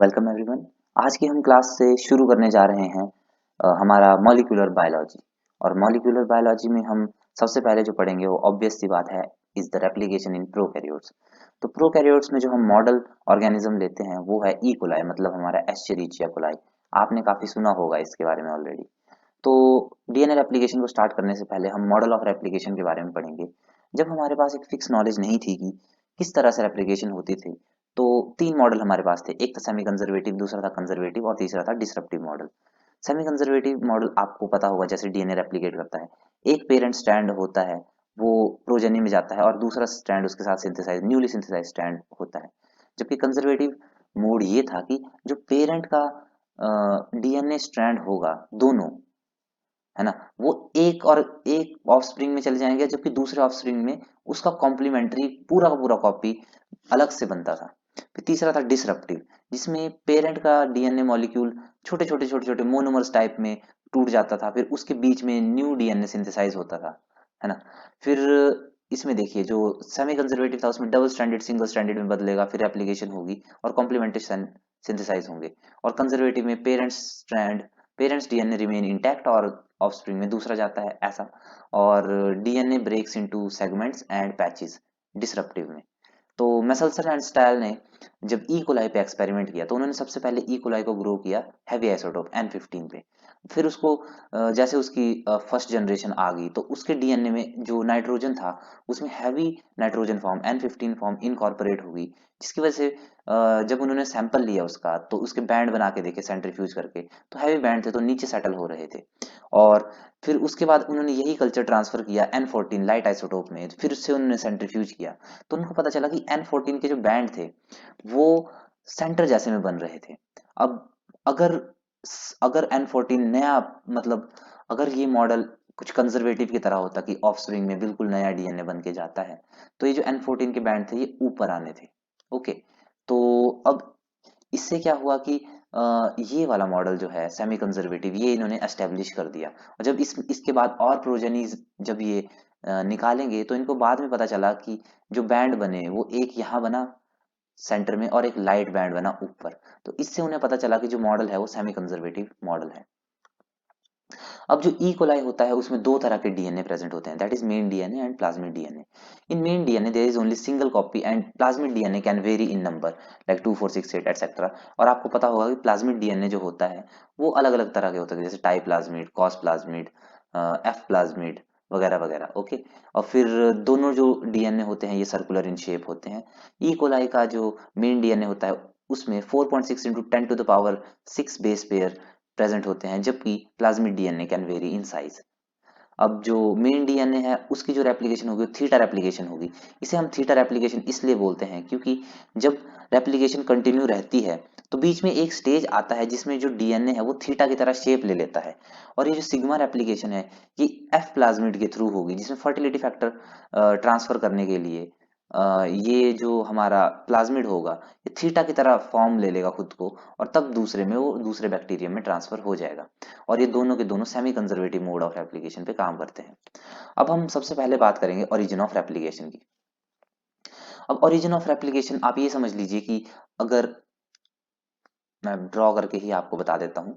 Welcome everyone. आज की हम क्लास से शुरू करने जा रहे हैं हमारा मॉलिक्यूलर बायोलॉजी। और मॉलिक्यूलर बायोलॉजी में हम सबसे पहले जो पढ़ेंगे वो ऑब्वियस सी बात है is the replication in prokaryotes. तो प्रोकैरियोट्स में जो हम मॉडल ऑर्गेनिज्म लेते हैं वो है ई कोलाई, मतलब हमारा एस्चेरिचिया कोलाई। आपने काफी सुना होगा इसके बारे में ऑलरेडी। तो डीएनए रेप्लिकेशन को स्टार्ट करने से पहले हम मॉडल ऑफ रेप्लिकेशन के बारे में पढ़ेंगे। जब हमारे पास एक फिक्स नॉलेज नहीं थी कि किस तरह से रेप्लिकेशन होती थी, तो तीन मॉडल हमारे पास थे। एक था सेमी कंजर्वेटिव, दूसरा था कंजर्वेटिव और तीसरा था disruptive model. Semi conservative model आपको पता होगा जैसे डीएनए रेप्लिकेट करता है, एक पेरेंट स्ट्रैंड होता है, वो प्रोजेनी में जाता है और दूसरा स्ट्रैंड उसके साथ सिंथेसाइज न्यूली सिंथेसाइज स्ट्रैंड होता है। जबकि कंजर्वेटिव मोड ये था कि जो पेरेंट का डीएनए स्ट्रैंड होगा, दोनों है ना, वो एक ऑफस्प्रिंग में चले जाएंगे, जबकि दूसरे ऑफस्प्रिंग में उसका कॉम्प्लीमेंट्री पूरा का पूरा कॉपी अलग से बनता था। फिर तीसरा था डिसरप्टिव, जिसमें पेरेंट का डीएनए मॉलिक्यूल छोटे छोटे मोनोमर्स टाइप में टूट जाता था, फिर उसके बीच में न्यू डीएनए सिंथेसाइज होता था, है ना। फिर इसमें देखिए जो सेमी कंजर्वेटिव था उसमें डबल स्टैंडर्ड सिंगल स्टैंडर्ड में बदलेगा, फिर एप्लीकेशन होगी और कॉम्प्लीमेंट्री सिंथेसाइज होंगे। और कंजर्वेटिव में पेरेंट्स डीएनए रिमेन इंटैक्ट और ऑफस्प्रिंग में दूसरा जाता है, ऐसा। और DNA breaks into segments and patches disruptive में। तो मेसल्सर एंड स्टाइल ने जब ई कोलाई पे एक्सपेरिमेंट किया तो उन्होंने सबसे पहले ई कोलाई को ग्रो किया हैवी आइसोटोप N15 पे। फिर उसको जैसे उसकी फर्स्ट जनरेशन आ गई तो उसके डीएनए में जो नाइट्रोजन था उसमें heavy nitrogen form N15 form incorporate हुई, जिसकी वजह से जब उन्होंने सैंपल लिया उसका तो उसके बैंड बना के देखे सेंट्रीफ्यूज करके, तो हैवी बैंड थे तो नीचे सेटल हो रहे थे। और फिर उसके बाद उन्होंने यही कल्चर ट्रांसफर किया N14 लाइट आइसोटोप में, फिर उससे उन्होंने सेंट्रीफ्यूज किया। तो उनको पता चला कि N14 के जो बैंड थे वो सेंटर जैसे में बन रहे थे। अब अगर अगर N14 नया, मतलब अगर ये मॉडल कुछ कंजर्वेटिव की तरह होता कि ऑफ स्विंग में बिल्कुल नया डीएनए बन के जाता है, तो ये जो N14 के बैंड थे ये ऊपर आने थे। ओके, तो अब इससे क्या हुआ कि ये वाला मॉडल जो है सेमी कंजर्वेटिव ये इन्होंने एस्टेब्लिश कर दिया। और जब इसके बाद और प्रोजेनीज जब ये निकालेंगे तो इनको बाद में पता चला कि जो बैंड बने वो एक यहाँ बना सेंटर में और एक लाइट बैंड बना ऊपर। तो इससे उन्हें पता चला कि जो मॉडल है वो सेमी कंजर्वेटिव मॉडल है। अब जो ई कोलाई होता है उसमें दो तरह के डीएनए प्रेजेंट होते हैं, that is main DNA and plasmid DNA. In main DNA there is only single copy and plasmid DNA can vary in number like 2 4 6 8 etcetera. और आपको पता होगा कि प्लाज्मिड डीएनए जो होता है वो अलग अलग तरह के होते हैं, जैसे tie plasmid, cos plasmid, F plasmid वगैरह वगैरह। ओके, और फिर दोनों जो डीएनए होते हैं ये सर्कुलर इन शेप होते हैं। ई कोलाई का जो मेन डीएनए होता है उसमें 4.6 into 10 to the power 6 base pair present होते हैं, जबकि plasmid DNA can vary in size. अब जो मेन डीएनए है उसकी जो रेप्लिकेशन होगी वो थीटा रेप्लिकेशन होगी। इसे हम थीटा रेप्लिकेशन इसलिए बोलते हैं क्योंकि जब रेप्लिकेशन कंटिन्यू रहती है तो बीच में एक स्टेज आता है जिसमें जो डीएनए है वो थीटा की तरह शेप ले लेता है। और ये जो सिग्मा रेप्लिकेशन है ये एफ प्लाज्मिड के थ्रू होगी, जिसमें फर्टिलिटी फैक्टर ट्रांसफर करने के लिए ये जो हमारा प्लाज्मिड होगा ये थीटा की तरह फॉर्म ले लेगा खुद को, और तब दूसरे में वो दूसरे बैक्टीरियम में ट्रांसफर हो जाएगा। और ये दोनों के दोनों semi conservative mode of replication पे काम करते हैं। अब हम सबसे पहले बात करेंगे ओरिजिन ऑफ रेप्लिकेशन की। अब ओरिजिन ऑफ रेप्लिकेशन आप ये समझ लीजिए कि अगर मैं ड्रॉ करके ही आपको बता देता हूं,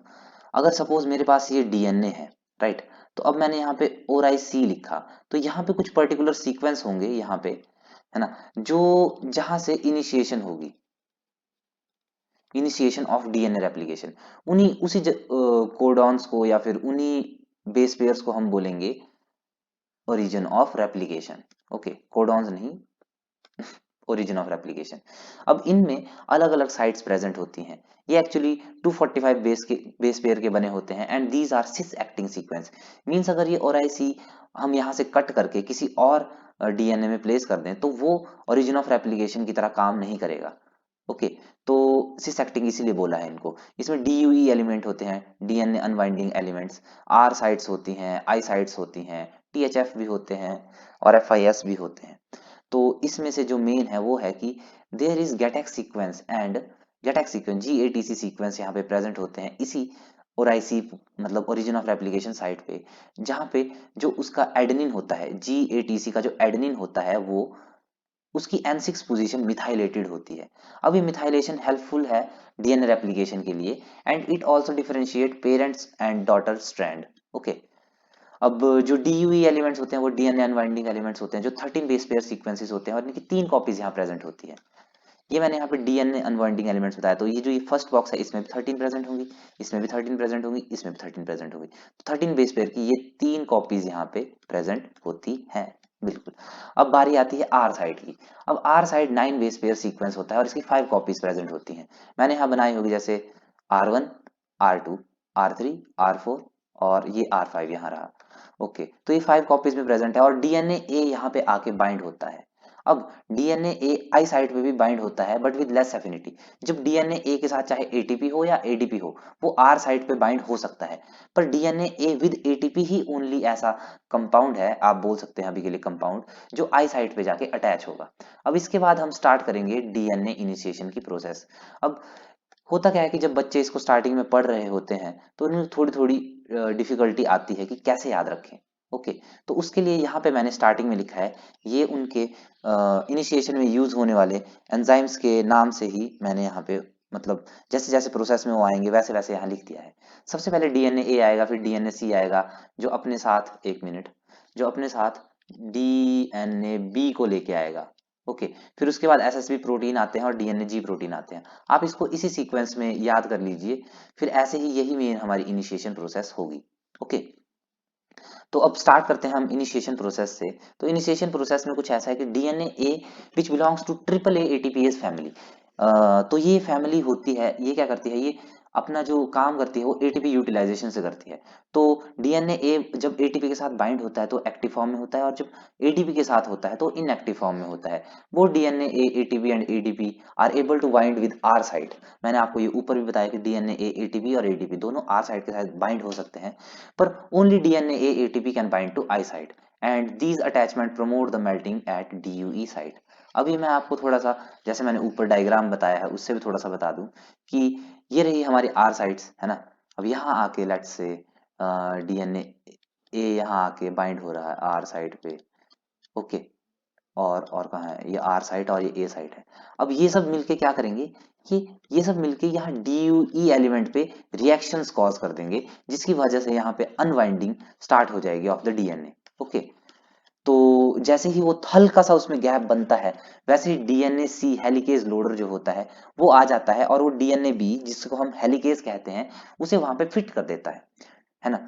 अगर सपोज मेरे पास ये डीएनए है, राइट, तो अब मैंने यहाँ पे और आई सी लिखा, तो यहाँ पे कुछ पर्टिकुलर सीक्वेंस होंगे यहाँ पे, है ना, जो जहां से इनिशिएशन होगी, इनिशिएशन ऑफ डीएनए रेप्लिकेशन, उन्हीं उसी कोडॉन्स को या फिर उन्हीं बेस पेयर्स को हम बोलेंगे origin of replication. Okay, codons नहीं, ओरिजिन ऑफ रेप्लिकेशन। अब इनमें अलग अलग साइट्स प्रेजेंट होती हैं। ये एक्चुअली 245 बेस पेयर के बने होते हैं and these are cis acting sequence. Means अगर ये और आई सी हम यहाँ से कट करके किसी और डीएनए में प्लेस कर दें तो वो ओरिजिन ऑफ रेप्लिकेशन की तरह काम नहीं करेगा। ओके, तो सिस एक्टिंग इसीलिए बोला है इनको। इसमें डीयूई एलिमेंट होते हैं, DNA unwinding elements, R sites होती हैं, आई साइट्स होती हैं, टीएचएफ भी होते हैं और एफआईएस भी होते हैं। तो इसमें से जो मेन है वो है कि there is gatex sequence and gatex sequence GATC sequence यहाँ पे प्रेजेंट होते हैं इसी और आईसी, मतलब ओरिजिन ऑफ रेप्लिकेशन साइट पे, जहाँ पे जो उसका एडेनिन होता है, जीएटीसी का जो एडेनिन होता है वो उसकी N6 पोजीशन मिथाइलेटेड होती है। अब ये मिथाइलेशन हेल्पफुल है डीएनए रेप्लिकेशन के लिए and it also differentiate parents and daughter strand. Okay, अब जो DUE एलिमेंट्स होते हैं वो डीएनए अनवाइंडिंग एलिमेंट्स होते हैं जो 13 बेस पेयर सीक्वेंसेस होते हैं और इनकी 3 कॉपीज यहाँ प्रेजेंट होती है। ये मैंने यहाँ पे डीएनए अनवाइंडिंग एलिमेंट्स बताया, तो ये जो ये फर्स्ट बॉक्स है इसमें भी 13 प्रेजेंट होंगी, इसमें भी 13 प्रेजेंट होंगी, इसमें भी 13 प्रेजेंट होंगी। तो 13 बेस पेयर की ये 3 कॉपीज यहाँ पे प्रेजेंट होती हैं। बिल्कुल। अब बारी आती है आर साइड की। अब R site 9 base pair sequence होता है और इसकी 5 कॉपीज प्रेजेंट होती हैं। मैंने यहाँ बनाई होगी जैसे R1, R2, R3, R4 और ये R5 यहाँ रहा। ओके, तो ये 5 कॉपीज में प्रेजेंट है और डीएनए ए यहाँ पे आके बाइंड होता है। अब डीएनए ए आई साइट पे भी बाइंड होता है बट विद लेस एफिनिटी। जब डीएनए ए के साथ चाहे एटीपी हो या एडीपी हो, वो आर साइट पे बाइंड हो सकता है, पर DNA A with ATP he only ऐसा कंपाउंड है, आप बोल सकते हैं अभी के लिए कंपाउंड, जो आई साइट पे जाके अटैच होगा। अब इसके बाद हम स्टार्ट करेंगे डीएनए इनिशिएशन की प्रोसेस। अब होता क्या है कि जब बच्चे इसको स्टार्टिंग में पढ़ रहे होते हैं तो उन्हें थोड़ी थोड़ी डिफिकल्टी आती है कि कैसे याद रखें। ओके, तो उसके लिए यहाँ पे मैंने स्टार्टिंग में लिखा है, ये उनके इनिशिएशन में यूज होने वाले एंजाइम्स के नाम से ही मैंने यहाँ पे, मतलब जैसे जैसे प्रोसेस में वो आएंगे वैसे वैसे यहाँ लिख दिया है। सबसे पहले डीएनए ए आएगा, फिर डीएनए सी आएगा, जो अपने साथ, एक मिनट, जो अपने साथ डीएनए बी को लेके आएगा। ओके, फिर उसके बाद एसएसबी प्रोटीन आते हैं और डीएनए जी प्रोटीन आते हैं। आप इसको इसी सीक्वेंस में याद कर लीजिए, फिर ऐसे ही यही मेन हमारी इनिशिएशन प्रोसेस होगी। ओके, तो अब स्टार्ट करते हैं हम इनिशिएशन प्रोसेस से। तो इनिशिएशन प्रोसेस में कुछ ऐसा है कि DNA A which belongs to triple A ATPase family. तो ये फैमिली होती है, ये क्या करती है, ये अपना जो काम करती है वो एटीपी यूटिलाइजेशन से करती है। तो डीएनए ए जब एटीपी के साथ बाइंड होता है तो एक्टिव फॉर्म में होता है और जब एडीपी के साथ होता है तो इनएक्टिव फॉर्म में होता है। वो DNA A, ATP and ADP are able to bind with R site. मैंने आपको ये ऊपर भी बताया कि डीएनए ए, एटीपी और एडीपी दोनों आर साइट के साथ बाइंड हो सकते हैं, पर only DNA A ATP can bind to I site and these attachment promote the melting at DUE site। अभी मैं आपको थोड़ा सा, जैसे मैंने ऊपर डायग्राम बताया है उससे भी थोड़ा सा बता दूं कि ये रही हमारी R साइट्स है ना। अब यहाँ आके लेट्स से DNA A यहाँ आके बाइंड हो रहा है R साइट पे। ओके, और कहाँ है ये आर साइट और ये ए साइट है। अब ये सब मिलके क्या करेंगे कि ये सब मिलके यहाँ DUE एलिमेंट पे रिएक्शंस कॉज कर देंगे, जिसकी वजह से यहाँ पे अनवाइंडिंग स्टार्ट हो जाएगी ऑफ द डीएनए। ओके, तो जैसे ही वो हल्का सा उसमें गैप बनता है, वैसे ही डीएनए सी हेलिकेज लोडर जो होता है वो आ जाता है और वो डीएनए बी, जिसको हम हेलिकेज कहते हैं, उसे वहां पे फिट कर देता है ना।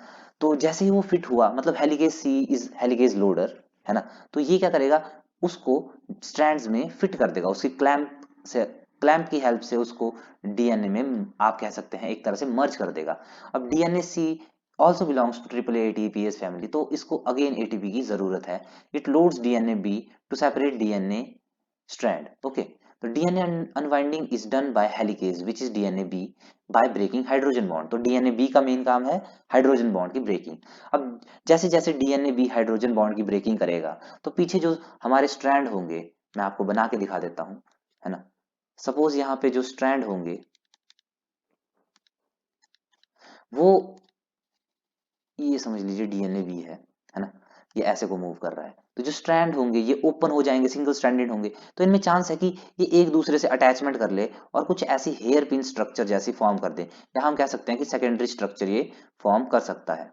तो जैसे ही वो फिट हुआ, मतलब helicase C is helicase loader, है ना, तो ये क्या करेगा, उसको स्ट्रैंड्स में फिट कर देगा, उसकी क्लैंप की हेल्प से उसको डीएनए में आप कह सकते हैं एक तरह से मर्ज कर देगा। अब DNA C also belongs to triple ATPase family, तो इसको अगेन एटीपी की जरूरत है। It loads DNA B to separate DNA strand। Okay, तो DNA unwinding is done by helicase which is DNA B by breaking hydrogen bond. तो DNA B का main काम है हाइड्रोजन बॉन्ड की ब्रेकिंग। अब जैसे जैसे डीएनए बी हाइड्रोजन बॉन्ड की ब्रेकिंग करेगा तो पीछे जो हमारे स्ट्रैंड होंगे, मैं आपको बना के दिखा देता हूं, है ना। सपोज यहाँ पे जो स्ट्रैंड होंगे वो, ये समझ लीजिए डीएनए बी है ना, ये ऐसे को मूव कर रहा है, तो जो स्ट्रैंड होंगे ये ओपन हो जाएंगे, सिंगल स्ट्रैंडेड होंगे, तो इनमें चांस है कि ये एक दूसरे से अटैचमेंट कर ले और कुछ ऐसी हेयर पिन स्ट्रक्चर जैसी फॉर्म कर दे, या हम कह सकते हैं कि सेकेंडरी स्ट्रक्चर ये फॉर्म कर सकता है।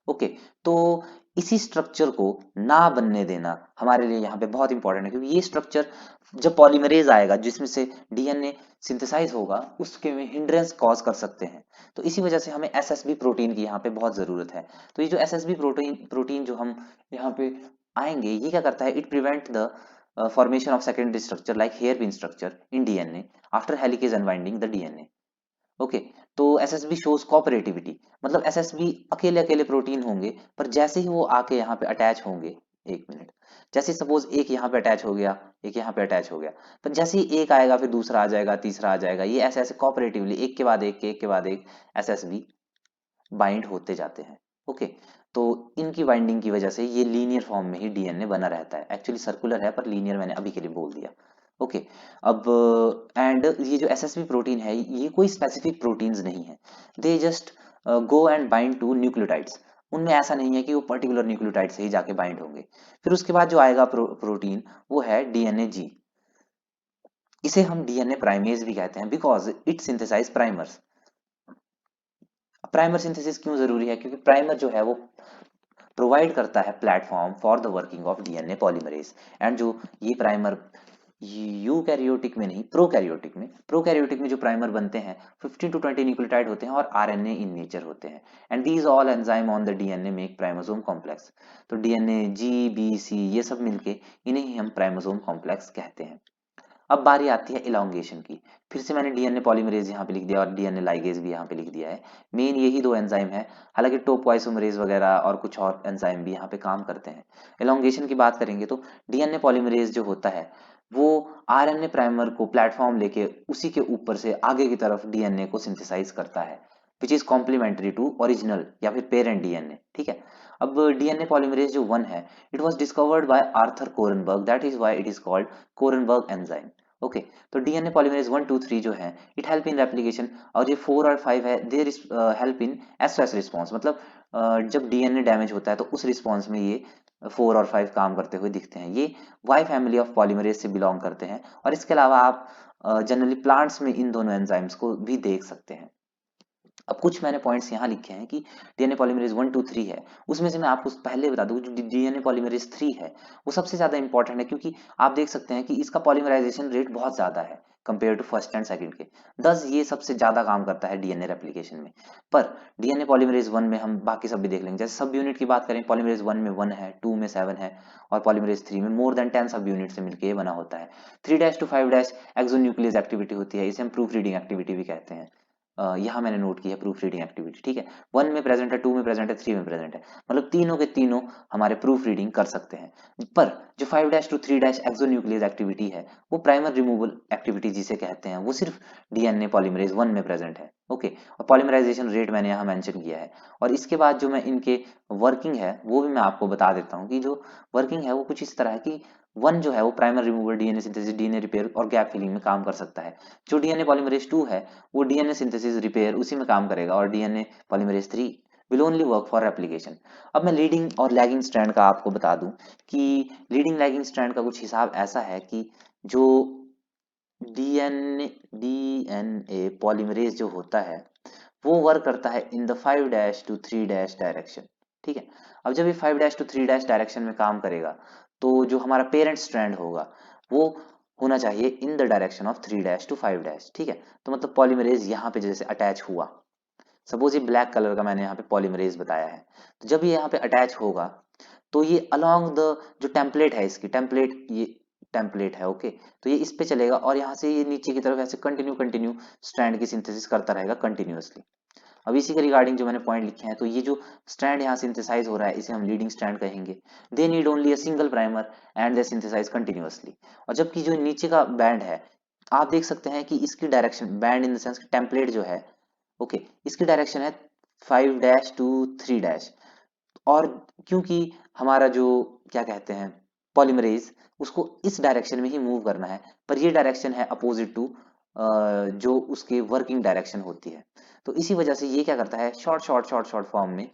ओके, तो इसी स्ट्रक्चर को ना बनने देना हमारे लिए यहाँ पे बहुत इंपॉर्टेंट है, क्योंकि ये स्ट्रक्चर जब पॉलीमरेज आएगा जिसमें से डीएनए सिंथेसाइज होगा उसके में हिंड्रेंस कॉज कर सकते हैं। तो इसी वजह से हमें एसएसबी प्रोटीन की यहाँ पे बहुत जरूरत है। तो ये जो एसएसबी प्रोटीन जो हम यहाँ पे आएंगे, ये क्या करता है, it prevent the formation of secondary structure like hairpin structure in DNA after helicase unwinding the DNA. Okay, तो एसएसबी शोज कोऑपरेटिविटी, मतलब एसएसबी अकेले अकेले प्रोटीन होंगे, पर जैसे ही वो आके यहाँ पे अटैच होंगे, एक मिनट, जैसे सपोज एक यहाँ पे अटैच हो गया, एक यहाँ पे अटैच हो गया, पर जैसे ही एक आएगा फिर दूसरा आ जाएगा, तीसरा आ जाएगा, ये ऐसे ऐसे कोऑपरेटिवली एक के बाद एक के बाद एक एसएसबी बाइंड होते जाते हैं। ओके, तो इनकी बाइंडिंग की वजह से ये लीनियर फॉर्म में ही डीएनए बना रहता है। एक्चुअली सर्कुलर है पर लीनियर मैंने अभी के लिए बोल दिया। ओके, अब एंड ये जो एसएसबी प्रोटीन है ये कोई स्पेसिफिक प्रोटीन्स नहीं है, they just go and bind to nucleotides. उनमें ऐसा नहीं है कि वो पर्टिकुलर न्यूक्लियोटाइड से ही जाके बाइंड होंगे। फिर उसके बाद जो आएगा प्रोटीन, वो है डीएनए जी। इसे हम डीएनए प्राइमेज भी कहते हैं because it synthesize primers. Primer synthesis क्यों जरूरी है? क्योंकि प्राइमर जो है वो प्रोवाइड करता है platform for the working of DNA polymerase. And जो ये प्राइमर यूकैरियोटिक में नहीं, प्रोकैरियोटिक में जो प्राइमर बनते हैं 15 टू 20 न्यूक्लियोटाइड होते हैं और आरएनए इन नेचर होते हैं। And these all enzyme on the DNA make primosome complex. तो डीएनए जी बी सी ये सब मिलके इन्हें ही हम प्राइमोसोम कॉम्प्लेक्स कहते हैं। अब बारी आती है इलांगेशन की। फिर से मैंने डीएनए पॉलीमरेज यहाँ पे लिख दिया और डीएनए लाइगेज भी यहाँ पे लिख दिया है। मेन यही दो एंजाइम है, हालांकि टोपोइसोमरेज वगैरह और कुछ और एंजाइम भी यहाँ पे काम करते हैं। इलांगेशन की बात करेंगे तो डीएनए पॉलीमरेज जो होता है वो आरएनए प्राइमर को प्लेटफॉर्म लेके उसी के ऊपर से आगे की तरफ डीएनए को सिंथेसाइज करता है, which is complementary to original या फिर पेरेंट डीएनए। ठीक है। अब डीएनए पॉलीमरेज जो वन है, it was discovered by Arthur Kornberg, that is why it is called Kornberg enzyme. Okay. तो डीएनए पॉलीमरेज 1 2 3 जो है इट हेल्प इन रेप्लिकेशन, और ये 4 और 5 है they're help in SOS response. मतलब जब डीएनए डैमेज होता है तो उस रिस्पॉन्स में ये 4 और 5 काम करते हुए दिखते हैं। ये वाई फैमिली ऑफ पॉलीमरेज से बिलोंग करते हैं। और इसके अलावा आप जनरली प्लांट्स में इन दोनों एंजाइम्स को भी देख सकते हैं। अब कुछ मैंने पॉइंट्स यहाँ लिखे हैं कि डीएनए पॉलीमरेज 1 2 3 है, उसमें से मैं आपको पहले बता दूं जो डीएनए पॉलीमरेज 3 है वो सबसे ज्यादा इंपॉर्टेंट है, क्योंकि आप देख सकते हैं कि इसका पॉलीमराइजेशन रेट बहुत ज्यादा है compare to first and second के। दस ये सबसे ज्यादा काम करता है डीएनए रेप्लिकेशन में। पर डीएनए पॉलीमरेज 1 में हम बाकी सब भी देख लेंगे। जैसे सब यूनिट की बात करें, पॉलीमरेज 1 में 1 है, 2 में 7 है, और पॉलीमरेज 3 में मोर देन 10 सब यूनिट से मिलकर ये बना होता है। 3' to 5' एक्सोन्यूक्लियस एक्टिविटी होती है, इसे हम प्रूफ रीडिंग एक्टिविटी भी कहते हैं। यहाँ मैंने नोट किया प्रूफ रीडिंग एक्टिविटी। ठीक है। 1 में प्रेजेंट है, 2 में प्रेजेंट है, 3 में प्रेजेंट है, मतलब तीनों के तीनों हमारे प्रूफ रीडिंग कर सकते हैं। पर जो 5' to 3' एक्सोन्यूक्लियस एक्टिविटी है वो प्राइमर रिमूवल एक्टिविटी जिसे कहते हैं, वो सिर्फ डीएनए पॉलीमरेज 1 में प्रेजेंट है। ओके। और पॉलीमराइजेशन रेट मैंने यहाँ मेंशन किया है। और इसके बाद जो मैं इनके वर्किंग है वो भी मैं आपको बता देता हूँ कि जो वर्किंग है वो कुछ इस तरह है कि 1 जो है वो primer removal, DNA synthesis, DNA repair और गैप फिलिंग में काम कर सकता है। जो डीएनए पॉलीमरेज 2 है वो डीएनए सिंथेसिस, रिपेयर उसी में काम करेगा, और DNA polymerase 3 will only work for replication. अब मैं लीडिंग और लैगिंग स्ट्रैंड का आपको बता दूं कि लीडिंग लैगिंग स्ट्रैंड का कुछ हिसाब ऐसा है कि जो डीएनए डीएनए पॉलीमरेज जो होता है वो वर्क करता है इन द 5' to 3' डायरेक्शन। ठीक है। अब जब ये 5' to 3' डायरेक्शन में काम करेगा तो जो हमारा पेरेंट स्ट्रैंड होगा वो होना चाहिए इन द डायरेक्शन ऑफ 3' to 5'। ठीक है। तो मतलब पॉलीमरेज यहाँ पे जैसे अटैच हुआ, सपोज ये ब्लैक कलर का मैंने यहाँ पे पॉलीमरेज बताया है, तो जब ये यहाँ पे अटैच होगा तो ये अलोंग द जो टेम्पलेट है, इसकी टेम्पलेट, ये टेम्पलेट है। ओके। तो ये इस पे चलेगा और यहाँ से ये नीचे की तरफ ऐसे कंटिन्यू कंटिन्यू स्ट्रैंड की सिंथेसिस करता रहेगा कंटिन्यूअसली। अब इसी के रिगार्डिंग जो मैंने पॉइंट लिखे हैं, तो ये जो स्ट्रैंड यहाँ सिंथेसाइज हो रहा है इसे हम लीडिंग स्ट्रैंड कहेंगे। They need only a single primer and they synthesize continuously. और जबकि जो नीचे का बैंड है आप देख सकते हैं कि इसकी direction, band in the sense template जो है, ओके, इसकी डायरेक्शन है 5' to 3'। और क्योंकि हमारा जो क्या कहते हैं पॉलीमरेज, उसको इस डायरेक्शन में ही मूव करना है, पर ये डायरेक्शन है अपोजिट टू जो उसके वर्किंग डायरेक्शन होती है। तो इसी वजह से ये क्या करता है, short short short short form में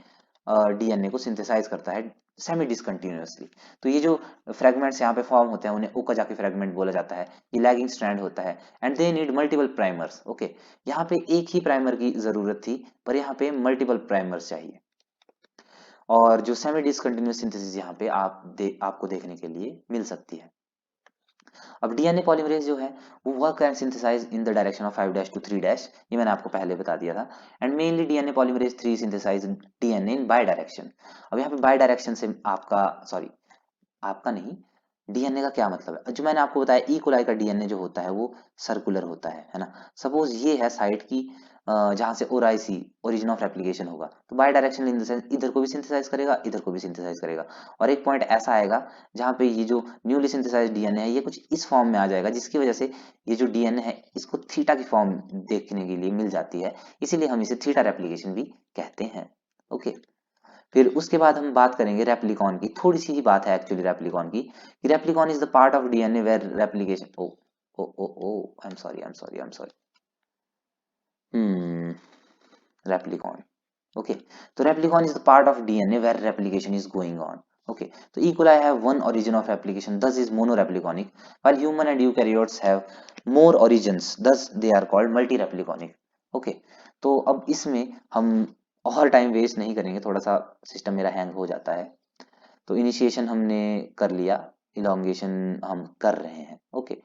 डीएनए को सिंथेसाइज करता है सेमी डिसकंटिन्यूअसली। तो ये जो फ्रेगमेंट्स यहाँ पे फॉर्म होते हैं उन्हें ओकाजाकी फ्रेगमेंट बोला जाता है। ये लैगिंग स्ट्रैंड होता है and they need multiple primers. Okay. यहाँ पे एक ही प्राइमर की जरूरत थी, पर यहाँ पे मल्टीपल प्राइमर्स चाहिए। और जो सेमी डिसकंटिन्यूअस सिंथेसिस यहाँ पे आपको देखने के लिए मिल सकती है। अब डीएनए पॉलीमरेज जो है वो work and synthesize in the direction of 5' to 3', ये मैंने आपको पहले बता दिया था। And mainly DNA polymerase 3 synthesize DNA in bi direction. अब यहाँ पे बाय डायरेक्शन से आपका, सॉरी, आपका नहीं, डीएनए का क्या मतलब है? जो मैंने आपको बताया ई कोलाई का डीएनए जो होता है वो सर्कुलर होता है ना। सपोज ये है साइट की जहां से ओराइसी, ओरिजिन ऑफ रेप्लिकेशन होगा, तो bidirectional in the sense इधर को भी सिंथेसाइज करेगा, इधर को भी सिंथेसाइज करेगा। और एक पॉइंट ऐसा आएगा जहां पे ये जो न्यूली सिंथेसाइज डीएनए है ये कुछ इस फॉर्म में आ जाएगा, जिसकी वजह से ये जो डीएनए है इसको थीटा की फॉर्म देखने के लिए मिल जाती है, इसीलिए हम इसे थीटा रेप्लिकेशन भी कहते हैं। ओके। फिर उसके बाद हम बात करेंगे रेप्लिकॉन की। थोड़ी सी ही बात है एक्चुअली रेप्लिकॉन की, कि replicon is the part of DNA where replication, oh oh oh oh I am sorry, I am sorry, I am sorry, replicon, okay, तो replicon is the part of DNA where replication is going on. Okay, तो E. coli have one origin of replication, thus is monorepliconic, while human and eukaryotes have more origins, thus they are called multirepliconic। Okay, तो अब इसमें हम और time waste नहीं करेंगे, थोड़ा सा सिस्टम मेरा हैंग हो जाता है। तो इनिशिएशन हमने कर लिया, इलोंगेशन हम कर रहे हैं। ओके,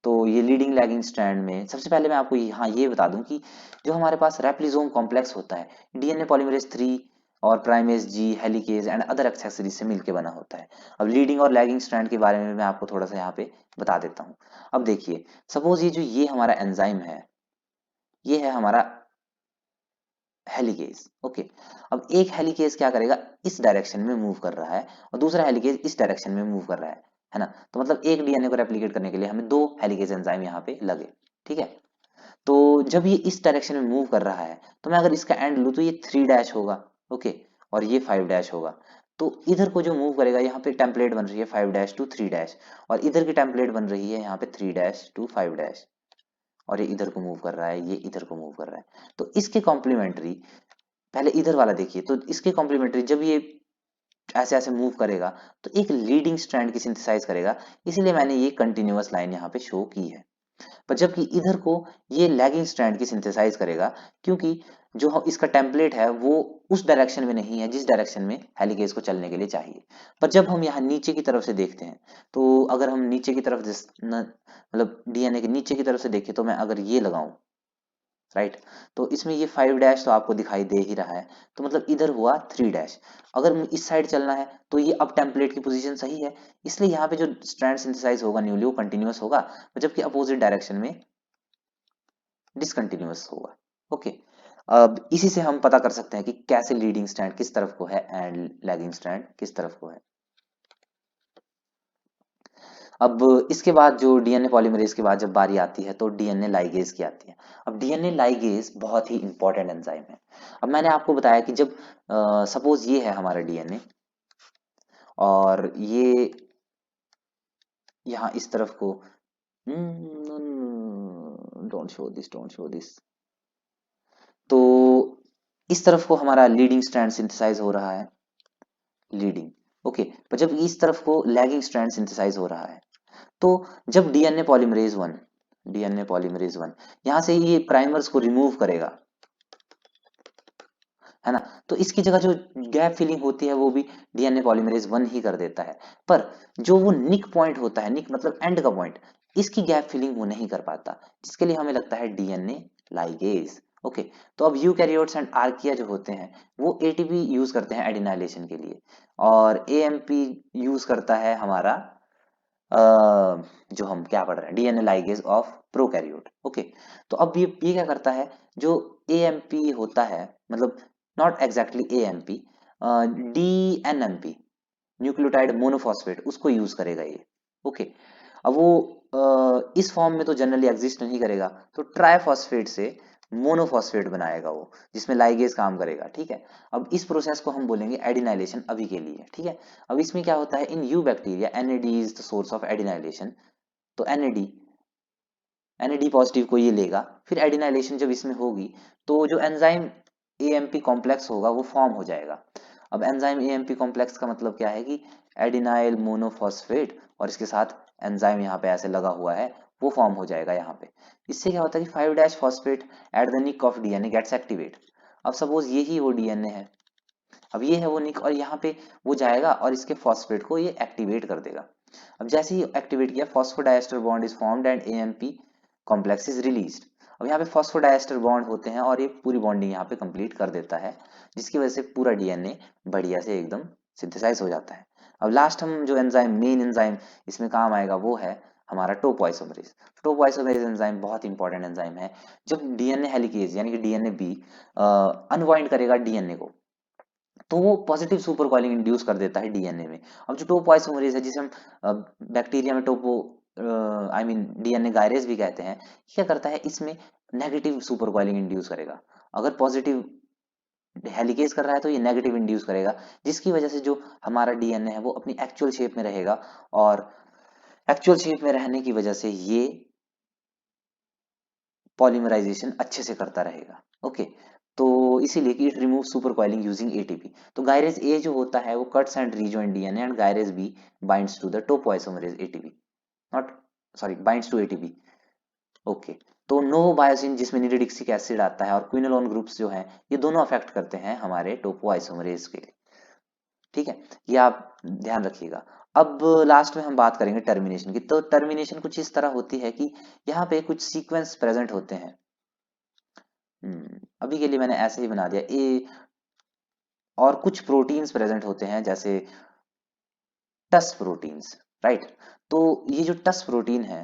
तो ये लीडिंग लैगिंग स्ट्रैंड में सबसे पहले मैं आपको यहाँ ये बता दूं कि जो हमारे पास रेप्लिसोम कॉम्प्लेक्स होता है डीएनए पॉलीमरेज 3 और primase G helicase and other accessories से मिलकर बना होता है। अब लीडिंग और लैगिंग स्ट्रैंड के बारे में मैं आपको थोड़ा सा यहाँ पे बता देता हूँ। अब देखिए, सपोज ये हमारा एंजाइम है, ये है हमारा हेलिकेज। ओके, अब एक हेलिकेज क्या करेगा, इस डायरेक्शन में मूव कर रहा है और दूसरा हेलिकेज इस डायरेक्शन में मूव कर रहा है ना। तो मतलब एक डीएनए को रेप्लिकेट करने के लिए हमें दो हेलिकेज एंजाइम यहाँ पे लगे, ठीक है। तो जब ये इस डायरेक्शन में मूव कर रहा है तो मैं अगर इसका एंड लूँ तो ये 3 डैश होगा। ओके, और ये 5 डैश होगा। तो इधर को जो मूव करेगा, यहाँ पे टेम्पलेट बन रही है 5 डैश टू 3 डैश, और इधर की टेम्पलेट बन रही है यहाँ पे 3 डैश टू 5 डैश, और ये इधर को मूव कर रहा है, ये इधर को मूव कर रहा है। तो इसके कॉम्प्लीमेंट्री, पहले इधर वाला देखिए, तो इसके कॉम्प्लीमेंट्री जब ये ऐसे ऐसे मूव करेगा तो एक लीडिंग स्ट्रैंड की सिंथेसाइज करेगा, इसीलिए मैंने ये कंटिन्यूअस लाइन यहाँ पे शो की है। पर जबकि इधर को ये लैगिंग स्ट्रैंड की सिंथेसाइज करेगा, क्योंकि जो इसका टेम्पलेट है वो उस डायरेक्शन में नहीं है जिस डायरेक्शन में हेलिकेज को चलने के लिए चाहिए। पर जब हम यहाँ नीचे की तरफ से देखते हैं, तो अगर हम नीचे की तरफ मतलब डीएनए के नीचे की तरफ से देखें, तो मैं अगर ये लगाऊं, राइट, तो इसमें ये 5 डैश तो आपको दिखाई दे ही रहा है, तो मतलब इधर हुआ 3 डैश। अगर इस साइड चलना है तो ये अब टेम्पलेट की पोजीशन सही है, इसलिए यहाँ पे जो स्ट्रैंड सिंथेसाइज होगा न्यूली वो कंटिन्यूअस होगा, जबकि अपोजिट डायरेक्शन में डिसकंटिन्यूअस होगा। ओके, अब इसी से हम पता कर सकते हैं कि कैसे लीडिंग स्ट्रैंड किस तरफ को है एंड लैगिंग स्ट्रैंड किस तरफ को है। अब इसके बाद जो डीएनए पॉलीमरेज के बाद जब बारी आती है तो डीएनए लाइगेज की आती है। अब डीएनए लाइगेज बहुत ही इंपॉर्टेंट एंजाइम है। अब मैंने आपको बताया कि जब सपोज ये है हमारा डीएनए और ये यहाँ इस तरफ को, don't show this, don't show this, तो इस तरफ को हमारा लीडिंग स्ट्रैंड सिंथेसाइज हो रहा है, लीडिंग। ओके, पर जब इस तरफ को लैगिंग स्ट्रैंड सिंथेसाइज हो रहा है, तो जब डीएनए पॉलीमरेज वन यहां से ये प्राइमर्स को रिमूव करेगा, है ना, तो इसकी जगह जो गैप फिलिंग होती है वो भी डीएनए पॉलीमरेज वन ही कर देता है। पर जो वो निक पॉइंट होता है, निक मतलब एंड का पॉइंट, इसकी गैप फिलिंग वो नहीं कर पाता, जिसके लिए हमें लगता है डीएनए लाइगेज। ओके, तो अब यूकैरियोट्स एंड आर्किया जो होते हैं वो एटीपी यूज करते हैं एडिनाइलेशन के लिए, और एएमपी यूज करता है हमारा जो हम क्या पढ़ रहे हैं DNA ligase of prokaryote. Okay, तो अब ये क्या करता है, जो एएमपी होता है, मतलब not exactly AMP, dNMP, nucleotide monophosphate, उसको यूज करेगा ये। ओके, अब वो इस फॉर्म में तो जनरली एग्जिस्ट नहीं करेगा, तो ट्राइफॉस्फेट से मोनोफॉस्फेट बनाएगा वो, जिसमें लाइगेज काम करेगा। ठीक है, अब इस प्रोसेस को हम बोलेंगे एडिनाइलेशन अभी के लिए। ठीक है, अब इसमें क्या होता है, in you bacteria NAD is the source of adenylation. तो एनएडी पॉजिटिव को ये लेगा, फिर एडिनाइलेशन जब इसमें होगी तो जो एंजाइम एएमपी कॉम्प्लेक्स होगा वो फॉर्म हो जाएगा। अब एंजाइम एएमपी कॉम्प्लेक्स का मतलब क्या है कि एडिनाइल मोनोफॉस्फेट और इसके साथ एंजाइम यहाँ पे ऐसे लगा हुआ है, वो फॉर्म हो जाएगा यहाँ पे। इससे क्या होता है कि 5 dash phosphate at the nick of DNA gets activate. अब सपोज यही वो डीएनए है, अब ये है वो निक, और यहाँ पे वो जाएगा और इसके फॉस्फेट को ये एक्टिवेट कर देगा। अब जैसे ही एक्टिवेट किया, phosphodiester bond is formed and AMP complex is released. अब यहाँ पे फॉस्फोडाइएस्टर बॉन्ड होते हैं और ये पूरी बॉन्डिंग यहाँ पे कंप्लीट कर देता है, जिसकी वजह से पूरा डीएनए बढ़िया से एकदम सिंथेसाइज हो जाता है। अब लास्ट हम जो एंजाइम, मेन एंजाइम इसमें काम आएगा वो है हमारा टोपोइसोमरेज। टोपोइसोमरेज एंजाइम बहुत इंपॉर्टेंट एंजाइम है। जब डीएनए हेलिकेज यानी कि डीएनए बी अनवाइंड करेगा डीएनए को, तो वो पॉजिटिव सुपर कॉइलिंग इंड्यूस कर देता है डीएनए में। अब जो टोपोइसोमरेज है, जिसे हम बैक्टीरिया में टोपो आई मीन डीएनए गायरेज भी कहते हैं, क्या करता है, इसमें नेगेटिव सुपर कॉइलिंग इंड्यूस करेगा। अगर पॉजिटिव हेलिकेज कर रहा है तो ये नेगेटिव इंड्यूस करेगा, जिसकी वजह से जो हमारा डीएनए है वो अपनी एक्चुअल शेप में रहेगा, और एक्चुअल शेप में रहने की वजह से ये पॉलीमराइजेशन अच्छे से करता रहेगा। ओके, तो इसीलिए कि it remove super coiling using ATP. तो गायरेज ए जो होता है वो cuts and rejoin DNA and gyrase B binds to the topoisomerase ATP, not sorry binds to ATP. Okay, तो नोवोबायोसिन जिसमें निरिडिक्सिक एसिड आता है और क्विनोलोन ग्रुप्स जो हैं ये दोनों अफेक्ट करते हैं हमारे टोपोआइसोमरेज के। ठीक है, ये आप ध्यान रखिएगा। अब लास्ट में हम बात करेंगे टर्मिनेशन की। तो टर्मिनेशन कुछ इस तरह होती है कि यहाँ पे कुछ सीक्वेंस प्रेजेंट होते हैं। अभी के लिए मैंने ऐसे ही बना दिया ए, और कुछ प्रोटीन्स प्रेजेंट होते हैं जैसे टस प्रोटीन्स, राइट। तो ये जो टस प्रोटीन है,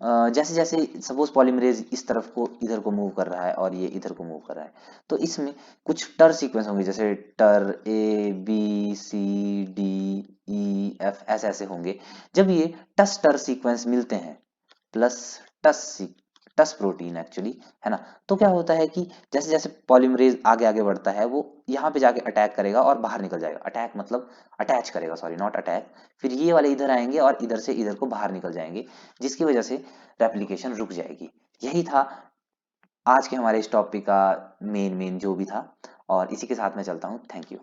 जैसे जैसे सपोज पॉलीमरेज इस तरफ को इधर को मूव कर रहा है और ये इधर को मूव कर रहा है, तो इसमें कुछ टर सीक्वेंस होंगे, जैसे टर A B C D E F ऐसे ऐसे होंगे। जब ये टस टर सीक्वेंस मिलते हैं प्लस टस टस प्रोटीन एक्चुअली, है ना, तो क्या होता है कि जैसे जैसे पॉलीमरेज आगे आगे बढ़ता है वो यहाँ पे जाके अटैक करेगा और बाहर निकल जाएगा। अटैक मतलब अटैच करेगा, सॉरी नॉट अटैक। फिर ये वाले इधर आएंगे और इधर से इधर को बाहर निकल जाएंगे, जिसकी वजह से रेप्लिकेशन रुक जाएगी। यही था आज के हमारे इस टॉपिक का मेन जो भी था, और इसी के साथ मैं चलता हूँ। Thank you.